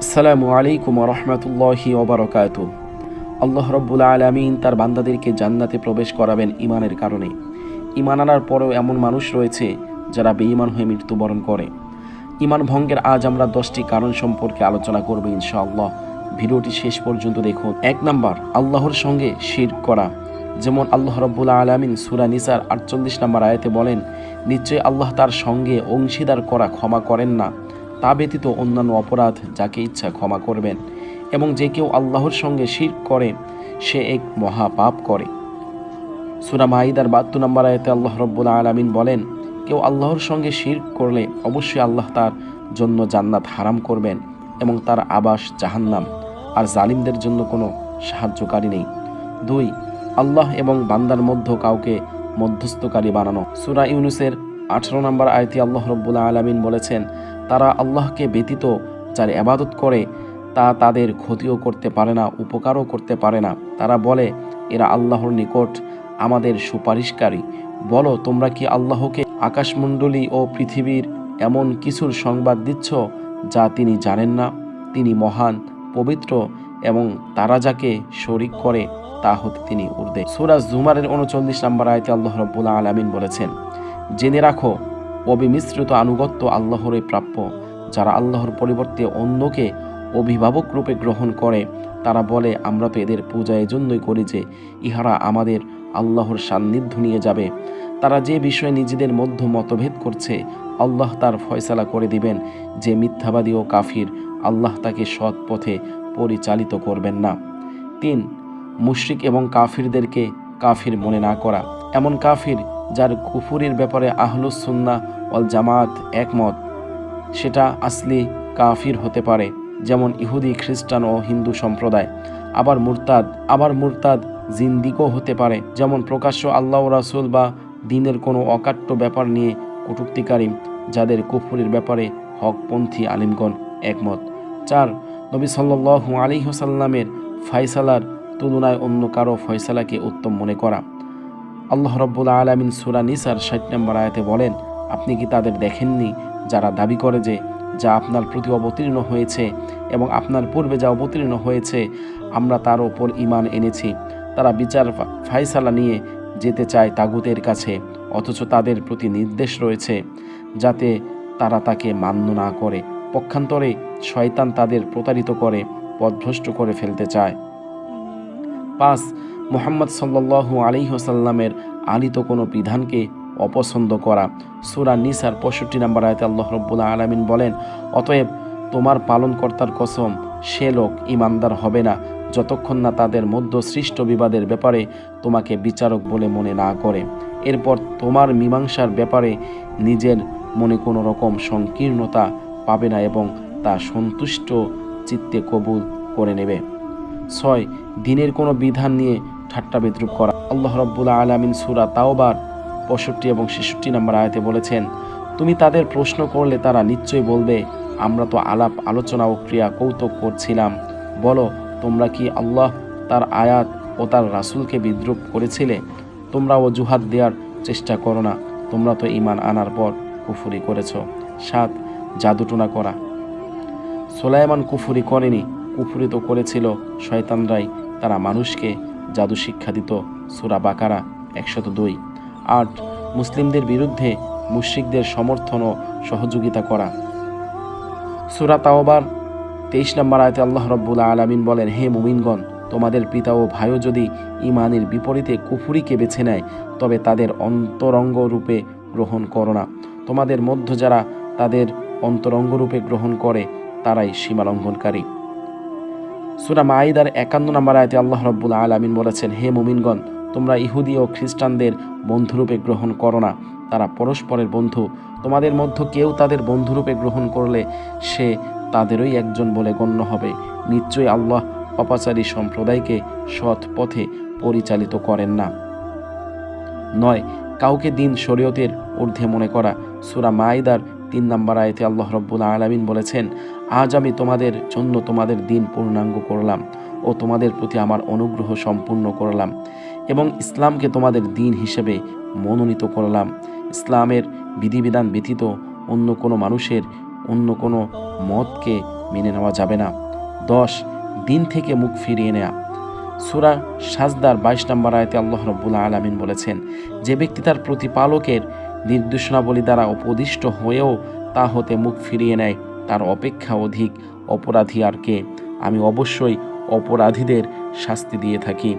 আসসালামু আলাইকুম ওয়া রাহমাতুল্লাহি ওয়া বারাকাতুহু। আল্লাহ রাব্বুল আলামিন তার বান্দাদেরকে জান্নাতে প্রবেশ করাবেন ঈমানের কারণে। ঈমান আনার পরেও এমন মানুষ রয়েছে যারা বেঈমান হয়ে মৃত্যুবরণ করে। ঈমান ভঙ্গের আজ আমরা 10টি কারণ সম্পর্কে আলোচনা করব ইনশাআল্লাহ। ভিডিওটি শেষ পর্যন্ত দেখুন। 1 নাম্বার, আল্লাহর সঙ্গে শিরক করা। যেমন আল্লাহ রাব্বুল আলামিন সূরা নিসার 48 নম্বর আয়াতে বলেন, নিশ্চয়ই আল্লাহ তার সঙ্গে অংশীদার করা ক্ষমা করেন না, তা ব্যতীত অন্যান্য অপরাধ যাকে ইচ্ছা ক্ষমা করবেন। এবং যে কেউ আল্লাহর সঙ্গে শিরক করে সে এক মহা পাপ করে। সূরা মাইদার 72 নম্বর আয়াতে আল্লাহ রাব্বুল আলামিন বলেন, কেউ আল্লাহর সঙ্গে শিরক করলে অবশ্যই আল্লাহ তার জন্য জান্নাত হারাম করবেন এবং তার আবাস জাহান্নাম, আর জালিমদের জন্য কোনো সাহায্যকারী নেই। 2, আল্লাহ এবং বান্দার মধ্যে কাউকে মধ্যস্থকারী বানানো। সূরা ইউনূসের 18 নম্বর আয়াতে আল্লাহ রাব্বুল আলামিন বলেছেন, তারা আল্লাহকে ব্যতীত যার ইবাদত করে তা তাদের ক্ষতিও করতে পারে না, উপকারও করতে পারে না। তারা বলে, এরা আল্লাহর নিকট আমাদের সুপারিশকারী। বলো, তোমরা কি আল্লাহকে আকাশমণ্ডলী ও পৃথিবীর এমন কিছুর সংবাদ দিচ্ছ যা তিনি জানেন না? তিনি মহান, পবিত্র এবং তারা যাকে শরীক করে তা হতে তিনি ঊর্ধ্বে। সূরা জুমারের 39 নম্বর আয়াতে আল্লাহ রাব্বুল আলামিন বলেছেন, জেনে রাখো অবিমিশ্রিত আনুগত্য আল্লাহরই প্রাপ্য। যারা আল্লাহর পরিবর্তে অন্যকে অভিভাবক রূপে গ্রহণ করে তারা বলে, আমরা তো এদের পূজা এজন্যই করি যে ইহারা আমাদের আল্লাহর সান্নিধ্য নিয়ে যাবে। তারা যে বিষয়ে নিজেদের মধ্যে মতভেদ করছে আল্লাহ তার ফয়সালা করে দিবেন। যে মিথ্যাবাদী ও কাফির, আল্লাহ তাকে সৎ পথে পরিচালিত করবেন না। 3, মুশরিক এবং কাফিরদেরকে কাফির মনে না করা। এমন কাফির যার কুফুরির ব্যাপারে আহলুস সুন্নাহ ওয়াল জামাত একমত, সেটা আসলি কাফির হতে পারে, যেমন ইহুদি, খ্রিস্টান ও হিন্দু সম্প্রদায়। আবার মুরতাদ জিন্দিকও হতে পারে, যেমন প্রকাশ্য আল্লাহ ও রাসূল বা দ্বীনের কোনো অকাট্য ব্যাপার নিয়ে কটূক্তিকারী, যাদের কুফুরির ব্যাপারে হকপন্থী আলিমগণ একমত। 4, নবী সাল্লাল্লাহু আলাইহি ওয়াসাল্লামের ফয়সালার তুলনায় অন্য কারো ফয়সালাকে উত্তম মনে করা। আল্লাহ রাব্বুল আলামিন সূরা নিসার 60 নম্বর আয়াতে বলেন, আপনি কি তাদের দেখেননি যারা দাবি করে যে যা আপনার প্রতি অবতীর্ণ হয়েছে এবং আপনার পূর্বে যা অবতীর্ণ হয়েছে আমরা তার ওপর ঈমান এনেছি। তারা বিচার ফায়সালা নিয়ে যেতে চায় তাগুতের কাছে, অথচ তাদের প্রতি নির্দেশ রয়েছে যাতে তারা তাকে মান্য না করে। পক্ষান্তরে শয়তান তাদের প্রতারিত করে পথভ্রষ্ট করে ফেলতে চায়। 5, মুহাম্মদ সাল্লাল্লাহু আলাইহি ওয়াসাল্লামের আনিত কোনো বিধানকে অপছন্দ করা। সূরা নিসার 65 নম্বর আয়াতে আল্লাহ রাব্বুল আলামিন বলেন, অতএব তোমার পালনকর্তার কসম, সে লোক ঈমানদার হবে না যতক্ষণ না তাদের মধ্য সৃষ্ট বিবাদের ব্যাপারে তোমাকে বিচারক বলে মনে না করে। এরপর তোমার মীমাংসার ব্যাপারে নিজের মনে কোনো রকম সংকীর্ণতা পাবে না এবং তা সন্তুষ্ট চিত্তে কবুল করে নেবে। 6, দ্বীনের কোনো বিধান নিয়ে ঠাট্টা বিদ্রূপ করা। আল্লাহ রাব্বুল আলামিন সূরা তাওবার 65 এবং 66 নম্বর আয়াতে বলেছেন, তুমি তাদের প্রশ্ন করলে তারা নিশ্চয়ই বলবে, আমরা তো আলাপ আলোচনা ও ক্রিয়া কৌতুক করছিলাম। বলো, তোমরা কি আল্লাহ, তার আয়াত ও তার রাসূলকে বিদ্রূপ করেছিলে? তোমরা অজুহাত দেওয়ার চেষ্টা করো না, তোমরা তো ঈমান আনার পর কুফরি করেছ। 7, জাদুটোনা করা। সুলাইমান কুফরি করেনি, কুফরি তো করেছিল শয়তানরাই। তারা মানুষকে জাদু শিক্ষা দিত। সূরা বাকারা 102। 8, মুসলিমদের বিরুদ্ধে মুশরিকদের সমর্থন ও সহযোগিতা করা। সূরা তাওবার 23 নম্বর আয়াতে আল্লাহ রাব্বুল আলামিন বলেন, হে মুমিনগণ, তোমাদের পিতা ও ভাইও যদি ঈমানের বিপরীতে কুফরিকে বেছে নেয় তবে তাদের অন্তরঙ্গ রূপে গ্রহণ করো না। তোমাদের মধ্য যারা তাদের অন্তরঙ্গ রূপে গ্রহণ করে তারাই সীমালঙ্ঘনকারী। সূরা মাইদার 51 নম্বর আয়াতে আল্লাহ রাব্বুল আলামিন বলেছেন, হে মুমিনগণ, তোমরা ইহুদি ও খ্রিস্টানদের বন্ধুরূপে গ্রহণ করো না, তারা পরস্পরের বন্ধু। তোমাদের মধ্যে কেউ তাদের বন্ধুরূপে গ্রহণ করলে সে তাদেরই একজন বলে গণ্য হবে। নিশ্চয়ই আল্লাহ পাপাচারী সম্প্রদায়কে সৎ পথে পরিচালিত করেন না। 9, কাউকে দিন শরীয়তের ঊর্ধ্বে মনে করা। সূরা মাইদার 3 নম্বর আয়াতে আল্লাহ রাব্বুল আলামিন বলেছেন, আজ আমি তোমাদের জন্য তোমাদের দিন পূর্ণাঙ্গ করলাম ও তোমাদের প্রতি আমার অনুগ্রহ সম্পূর্ণ করলাম এবং ইসলামকে তোমাদের দিন হিসেবে মনোনীত করলাম। ইসলামের বিধিবিধান ব্যতীত অন্য কোনো মানুষের অন্য কোনো মতকে মেনে নেওয়া যাবে না। 10 দিন থেকে মুখ ফিরিয়ে নেয়া। সূরা সাজদার 22 নম্বর আয়াতে আল্লাহ রাব্বুল আলামিন বলেছেন, যে ব্যক্তি তার প্রতিপালকের নির্দেশনাবলী দ্বারা উপদিষ্ট হয়েও তা হতে মুখ ফিরিয়ে নেয় তার অপেক্ষা অধিক অপরাধী আর কে। আমি অবশ্যই অপরাধীদের শাস্তি দিয়ে থাকি।